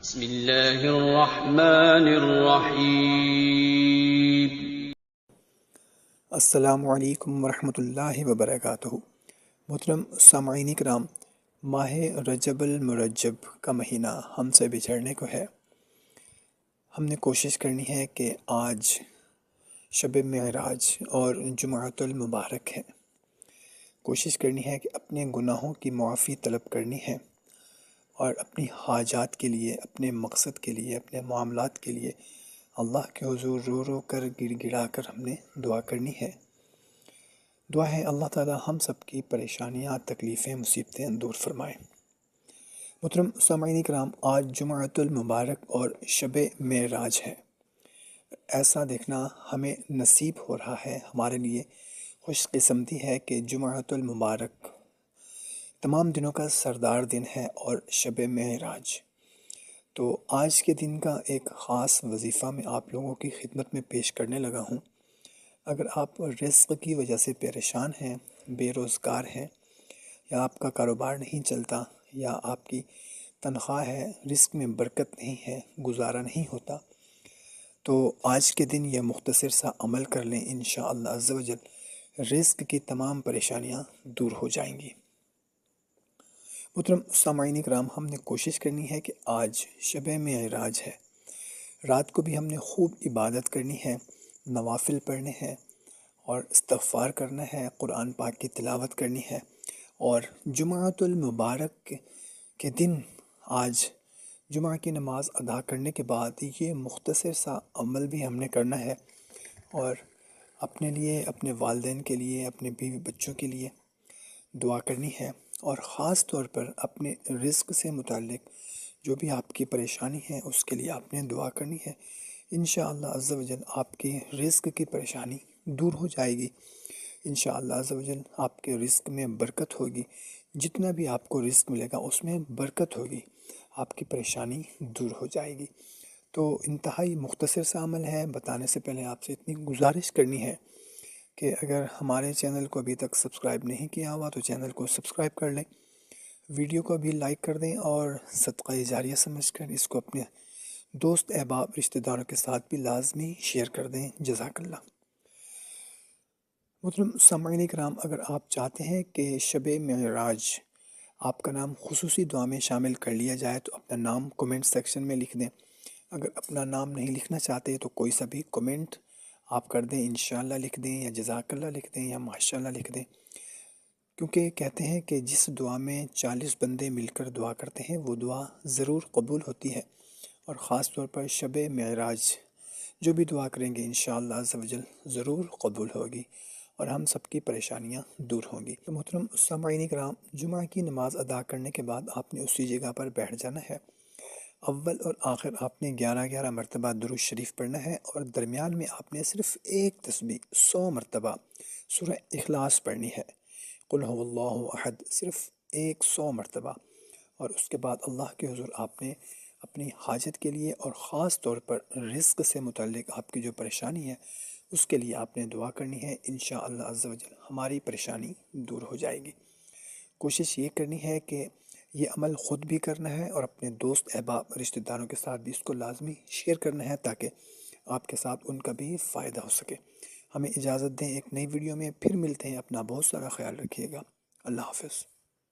بسم اللہ الرحمن الرحیم۔ السلام علیکم ورحمۃ اللہ وبرکاتہ۔ محترم سامعین کرام، ماہ رجب المرجب کا مہینہ ہم سے بچھڑنے کو ہے۔ ہم نے کوشش کرنی ہے کہ آج شب معراج اور جمعۃ المبارک ہے۔ کوشش کرنی ہے کہ اپنے گناہوں کی معافی طلب کرنی ہے اور اپنی حاجات کے لیے، اپنے مقصد کے لیے، اپنے معاملات کے لیے اللہ کے حضور رو رو کر گڑ گڑا کر ہم نے دعا کرنی ہے۔ دعا ہے اللہ تعالی ہم سب کی پریشانیاں، تکلیفیں، مصیبتیں دور فرمائے۔ محترم سامعین کرام، آج جمعۃ المبارک اور شب معراج ہے۔ ایسا دیکھنا ہمیں نصیب ہو رہا ہے، ہمارے لیے خوش قسمتی ہے کہ جمعۃ المبارک تمام دنوں کا سردار دن ہے اور شب معراج۔ تو آج کے دن کا ایک خاص وظیفہ میں آپ لوگوں کی خدمت میں پیش کرنے لگا ہوں۔ اگر آپ رزق کی وجہ سے پریشان ہیں، بے روزگار ہیں، یا آپ کا کاروبار نہیں چلتا، یا آپ کی تنخواہ ہے، رزق میں برکت نہیں ہے، گزارا نہیں ہوتا، تو آج کے دن یہ مختصر سا عمل کر لیں، انشاءاللہ عز و جل رزق کی تمام پریشانیاں دور ہو جائیں گی۔ محترم سامعین کرام، ہم نے کوشش کرنی ہے کہ آج شب معراج ہے، رات کو بھی ہم نے خوب عبادت کرنی ہے، نوافل پڑھنے ہیں اور استغفار کرنا ہے، قرآن پاک کی تلاوت کرنی ہے، اور جمعۃ المبارک کے دن آج جمعہ کی نماز ادا کرنے کے بعد یہ مختصر سا عمل بھی ہم نے کرنا ہے، اور اپنے لیے، اپنے والدین کے لیے، اپنے بیوی بچوں کے لیے دعا کرنی ہے، اور خاص طور پر اپنے رزق سے متعلق جو بھی آپ کی پریشانی ہے اس کے لیے آپ نے دعا کرنی ہے۔ انشاءاللہ عز و جل آپ کی رزق کی پریشانی دور ہو جائے گی۔ انشاءاللہ عز و جل آپ کے رزق میں برکت ہوگی، جتنا بھی آپ کو رزق ملے گا اس میں برکت ہوگی، آپ کی پریشانی دور ہو جائے گی۔ تو انتہائی مختصر سا عمل ہے، بتانے سے پہلے آپ سے اتنی گزارش کرنی ہے کہ اگر ہمارے چینل کو ابھی تک سبسکرائب نہیں کیا ہوا تو چینل کو سبسکرائب کر لیں، ویڈیو کو بھی لائک کر دیں، اور صدقہ جاریہ سمجھ کر اس کو اپنے دوست احباب رشتہ داروں کے ساتھ بھی لازمی شیئر کر دیں۔ جزاک اللہ۔ محترم سامعین کرام، اگر آپ چاہتے ہیں کہ شب معراج آپ کا نام خصوصی دعا میں شامل کر لیا جائے تو اپنا نام کومنٹ سیکشن میں لکھ دیں۔ اگر اپنا نام نہیں لکھنا چاہتے تو کوئی سا بھی کومنٹ آپ کر دیں، انشاءاللہ لکھ دیں، یا جزاک اللہ لکھ دیں، یا ماشاءاللہ لکھ دیں، کیونکہ کہتے ہیں کہ جس دعا میں 40 بندے مل کر دعا کرتے ہیں وہ دعا ضرور قبول ہوتی ہے، اور خاص طور پر شب معراج جو بھی دعا کریں گے انشاءاللہ عز و جل ضرور قبول ہوگی، اور ہم سب کی پریشانیاں دور ہوں گی۔ تو محترم سامعین کرام، جمعہ کی نماز ادا کرنے کے بعد آپ نے اسی جگہ پر بیٹھ جانا ہے۔ اول اور آخر آپ نے 11 مرتبہ درود شریف پڑھنا ہے، اور درمیان میں آپ نے صرف ایک تسبیح 100 مرتبہ سورہ اخلاص پڑھنی ہے، قل هو اللہ احد، صرف 100 مرتبہ، اور اس کے بعد اللہ کے حضور آپ نے اپنی حاجت کے لیے اور خاص طور پر رزق سے متعلق آپ کی جو پریشانی ہے اس کے لیے آپ نے دعا کرنی ہے۔ انشاءاللہ عز و جل ہماری پریشانی دور ہو جائے گی۔ کوشش یہ کرنی ہے کہ یہ عمل خود بھی کرنا ہے اور اپنے دوست احباب رشتہ داروں کے ساتھ بھی اس کو لازمی شیئر کرنا ہے، تاکہ آپ کے ساتھ ان کا بھی فائدہ ہو سکے۔ ہمیں اجازت دیں، ایک نئی ویڈیو میں پھر ملتے ہیں، اپنا بہت سارا خیال رکھیے گا۔ اللہ حافظ۔